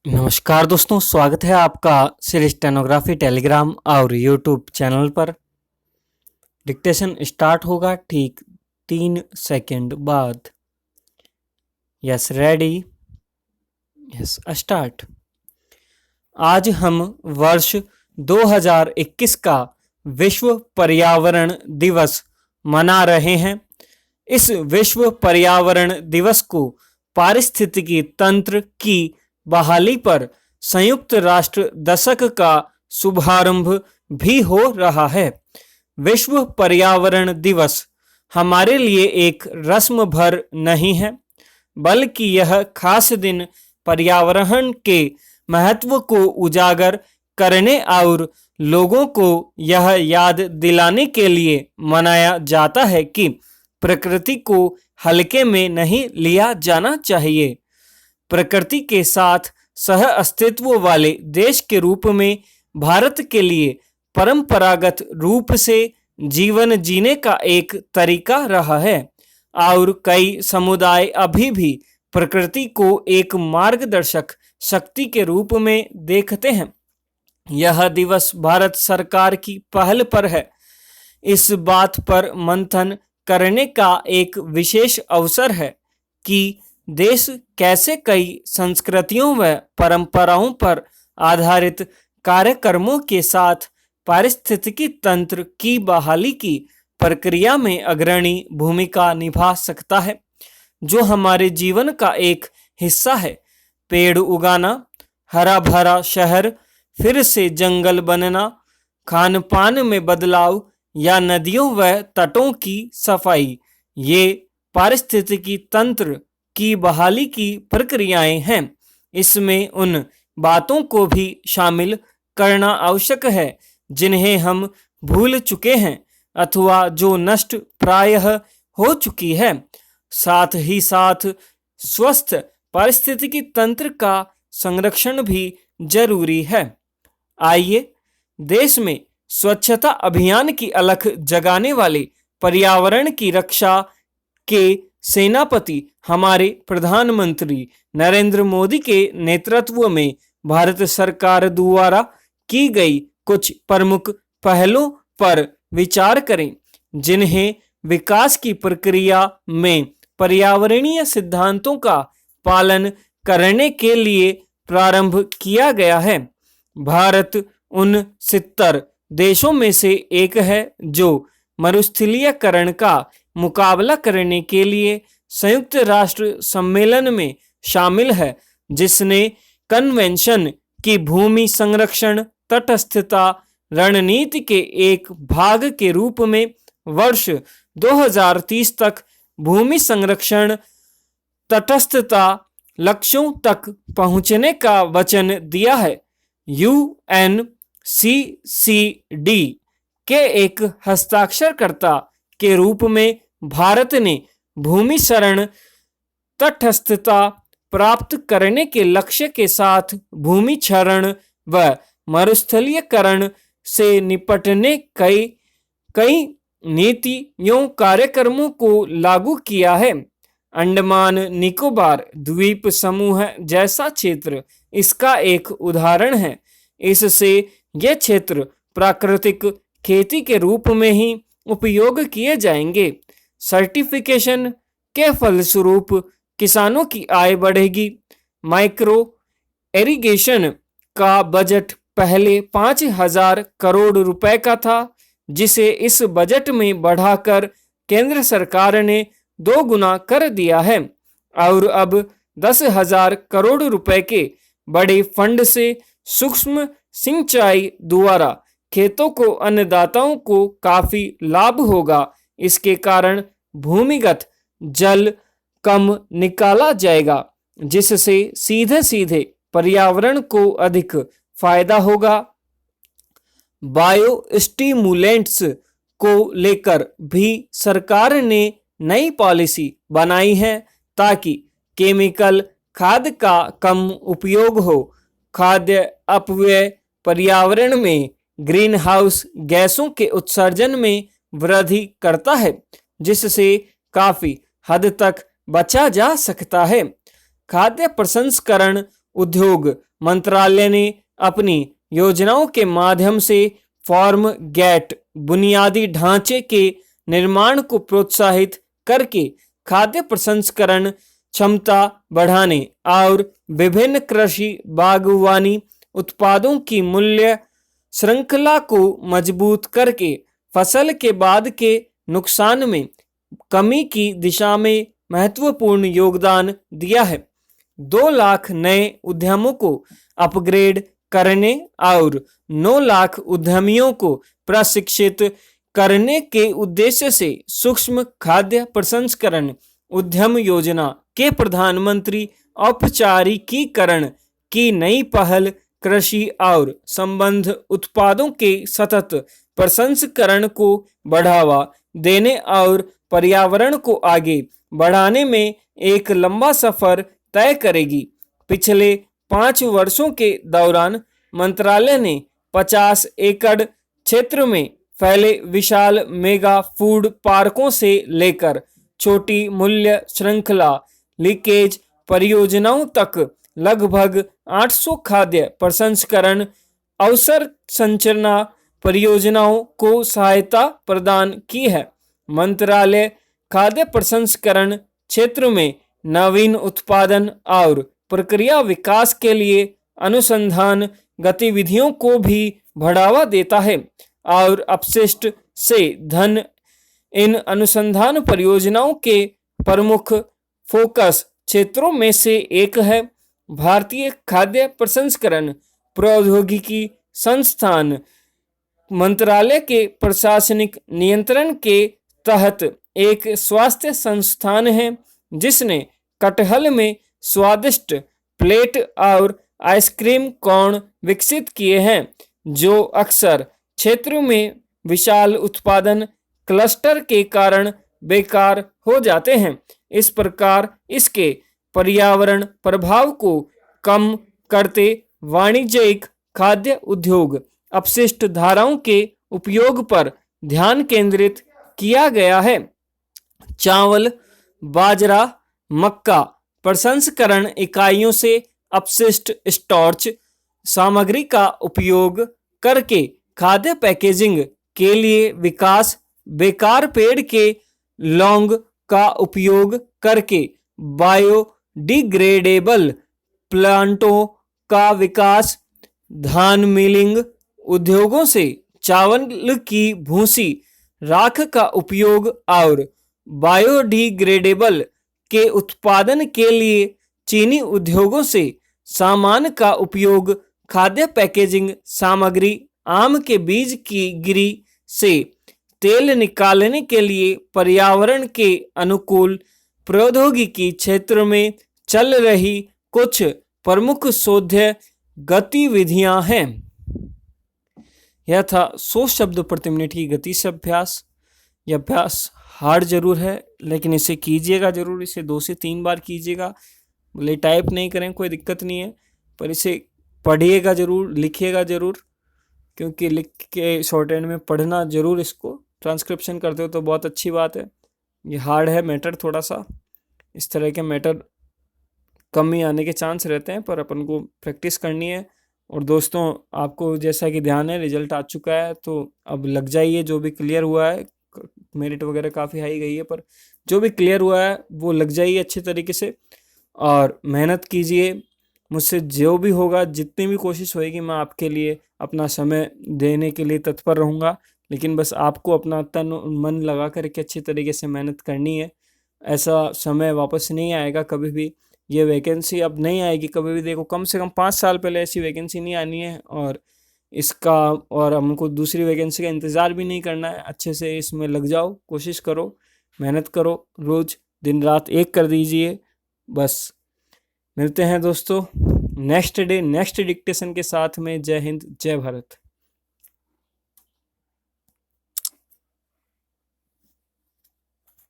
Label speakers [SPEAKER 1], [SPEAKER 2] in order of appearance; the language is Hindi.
[SPEAKER 1] नमस्कार दोस्तों, स्वागत है आपका श्री स्टेनोग्राफी टेलीग्राम और यूट्यूब चैनल पर। डिक्टेशन स्टार्ट होगा ठीक 3 सेकंड बाद। Yes, ready, yes start. आज हम वर्ष 2021 का विश्व पर्यावरण दिवस मना रहे हैं। इस विश्व पर्यावरण दिवस को पारिस्थितिकी तंत्र की बहाली पर संयुक्त राष्ट्र दशक का शुभारंभ भी हो रहा है। विश्व पर्यावरण दिवस हमारे लिए एक रस्म भर नहीं है, बल्कि यह खास दिन पर्यावरण के महत्व को उजागर करने और लोगों को यह याद दिलाने के लिए मनाया जाता है कि प्रकृति को हल्के में नहीं लिया जाना चाहिए। प्रकृति के साथ सह अस्तित्व वाले देश के रूप में भारत के लिए परंपरागत रूप से जीवन जीने का एक तरीका रहा है और कई समुदाय अभी भी प्रकृति को एक मार्गदर्शक शक्ति के रूप में देखते हैं। यह दिवस भारत सरकार की पहल पर है। इस बात पर मंथन करने का एक विशेष अवसर है कि देश कैसे कई संस्कृतियों व परंपराओं पर आधारित कार्यक्रमों के साथ पारिस्थितिकी तंत्र की बहाली की प्रक्रिया में अग्रणी भूमिका निभा सकता है, जो हमारे जीवन का एक हिस्सा है। पेड़ उगाना, हरा भरा शहर, फिर से जंगल बनना, खान पान में बदलाव या नदियों व तटों की सफाई, ये पारिस्थितिकी तंत्र की बहाली की प्रक्रियाएं हैं। इसमें उन बातों को भी शामिल करना आवश्यक है जिन्हें हम भूल चुके हैं अथवा जो नष्ट प्रायः हो चुकी है। साथ ही साथ स्वस्थ पारिस्थितिकी तंत्र का संरक्षण भी जरूरी है। आइए देश में स्वच्छता अभियान की अलख जगाने वाले पर्यावरण की रक्षा के सेनापति हमारे प्रधानमंत्री नरेंद्र मोदी के नेतृत्व में भारत सरकार द्वारा की गई कुछ प्रमुख पहलों पर विचार करें, जिन्हें विकास की प्रक्रिया में पर्यावरणीय सिद्धांतों का पालन करने के लिए प्रारंभ किया गया है। भारत उन 70 देशों में से एक है जो मरुस्थलीकरण का मुकाबला करने के लिए संयुक्त राष्ट्र सम्मेलन में शामिल है, जिसने कन्वेंशन की भूमि संरक्षण तटस्थता रणनीति के एक भाग के रूप में वर्ष 2030 तक भूमि संरक्षण तटस्थता लक्ष्यों तक पहुंचने का वचन दिया है। UNCCD के एक हस्ताक्षरकर्ता के रूप में भारत ने भूमि शरण तटस्थता प्राप्त करने के लक्ष्य के साथ भूमि क्षरण व मरुस्थलीकरण से निपटने कई नीतियों कार्यक्रमों को लागू किया है। अंडमान निकोबार द्वीप समूह जैसा क्षेत्र इसका एक उदाहरण है। इससे यह क्षेत्र प्राकृतिक खेती के रूप में ही उपयोग किए जाएंगे। सर्टिफिकेशन के फलस्वरूप किसानों की आय बढ़ेगी। माइक्रो इरिगेशन का बजट पहले 5,000 करोड़ रुपए का था, जिसे इस बजट में बढ़ाकर केंद्र सरकार ने 2 गुना कर दिया है और अब 10,000 करोड़ रुपए के बड़े फंड से सूक्ष्म सिंचाई द्वारा खेतों को अन्नदाताओं को काफी लाभ होगा। इसके कारण भूमिगत जल कम निकाला जाएगा, जिससे सीधे सीधे पर्यावरण को अधिक फायदा होगा। बायो स्टिमुलेंट्स को लेकर भी सरकार ने नई पॉलिसी बनाई है ताकि केमिकल खाद का कम उपयोग हो। खाद्य अपव्यय पर्यावरण में ग्रीन हाउस गैसों के उत्सर्जन में वृद्धि करता है, जिससे काफी हद तक बचा जा सकता है। खाद्य प्रसंस्करण उद्योग मंत्रालय ने अपनी योजनाओं के माध्यम से फार्म गेट बुनियादी ढांचे के निर्माण को प्रोत्साहित करके खाद्य प्रसंस्करण क्षमता बढ़ाने और विभिन्न कृषि बागवानी उत्पादों की मूल्य श्रृंखला को मजबूत करके फसल के बाद के नुकसान में कमी की दिशा में महत्वपूर्ण योगदान दिया है। 2 लाख नए उद्यमों को अपग्रेड करने और 9 लाख उद्यमियों को प्रशिक्षित करने के उद्देश्य से सूक्ष्म खाद्य प्रसंस्करण उद्यम योजना के प्रधानमंत्री औपचारिकीकरण की नई पहल कृषि और संबद्ध उत्पादों के सतत प्रसंस्करण को बढ़ावा देने और पर्यावरण को आगे बढ़ाने में एक लंबा सफर तय करेगी। पिछले 5 वर्षों के दौरान मंत्रालय ने 50 एकड़ क्षेत्र में फैले विशाल मेगा फूड पार्कों से लेकर छोटी मूल्य श्रृंखला लीकेज परियोजनाओं तक लगभग 800 खाद्य प्रसंस्करण अवसर संरचना परियोजनाओं को सहायता प्रदान की है। मंत्रालय खाद्य प्रसंस्करण क्षेत्र में नवीन उत्पादन और प्रक्रिया विकास के लिए अनुसंधान गतिविधियों को भी बढ़ावा देता है और अपशिष्ट से धन इन अनुसंधान परियोजनाओं के प्रमुख फोकस क्षेत्रों में से एक है। भारतीय खाद्य प्रसंस्करण प्रौद्योगिकी संस्थान मंत्रालय के प्रशासनिक नियंत्रण के तहत एक स्वास्थ्य संस्थान है जिसने कटहल में स्वादिष्ट प्लेट और आइसक्रीम कोन विकसित किए हैं जो अक्सर क्षेत्र में विशाल उत्पादन क्लस्टर के कारण बेकार हो जाते हैं। इस प्रकार इसके पर्यावरण प्रभाव को कम करते वाणिज्यिक खाद्य उद्योग अपशिष्ट धाराओं के उपयोग पर ध्यान केंद्रित किया गया है। चावल, बाजरा, मक्का प्रसंस्करण इकाइयों से अपशिष्ट स्टार्च सामग्री का उपयोग करके खाद्य पैकेजिंग के लिए विकास, बेकार पेड़ के लौंग का उपयोग करके बायोडिग्रेडेबल प्लांटों का विकास, धान मिलिंग उद्योगों से चावल की भूसी राख का उपयोग और बायोडिग्रेडेबल के उत्पादन के लिए चीनी उद्योगों से सामान का उपयोग, खाद्य पैकेजिंग सामग्री, आम के बीज की गिरी से तेल निकालने के लिए पर्यावरण के अनुकूल प्रौद्योगिकी क्षेत्र में चल रही कुछ प्रमुख शोध गतिविधियां हैं। यह था 100 शब्द प्रति मिनट की गति से अभ्यास। यह अभ्यास हार्ड जरूर है लेकिन इसे कीजिएगा जरूर, इसे 2 से 3 बार कीजिएगा। बोले टाइप नहीं करें कोई दिक्कत नहीं है, पर इसे पढ़िएगा जरूर, लिखिएगा जरूर, क्योंकि लिख के शॉर्ट हैंड में पढ़ना जरूर। इसको ट्रांसक्रिप्शन करते हो तो बहुत अच्छी बात है। ये हार्ड है मैटर, थोड़ा सा इस तरह के मैटर कम ही आने के चांस रहते हैं, पर अपन को प्रैक्टिस करनी है। और दोस्तों आपको जैसा कि ध्यान है रिजल्ट आ चुका है तो अब लग जाइए। जो भी क्लियर हुआ है, मेरिट वगैरह काफ़ी हाई गई है, पर जो भी क्लियर हुआ है वो लग जाइए अच्छे तरीके से और मेहनत कीजिए। मुझसे जो भी होगा, जितनी भी कोशिश होएगी, मैं आपके लिए अपना समय देने के लिए तत्पर रहूँगा। लेकिन बस आपको अपना तन मन लगा कर के अच्छी तरीके से मेहनत करनी है। ऐसा समय वापस नहीं आएगा कभी भी। ये वैकेंसी अब नहीं आएगी कभी भी। देखो कम से कम 5 साल पहले ऐसी वैकेंसी नहीं आनी है और हमको दूसरी वैकेंसी का इंतज़ार भी नहीं करना है। अच्छे से इसमें लग जाओ, कोशिश करो, मेहनत करो, रोज़ दिन रात एक कर दीजिए। बस मिलते हैं दोस्तों नेक्स्ट डे नेक्स्ट डिक्टेशन के साथ में। जय हिंद, जय भारत।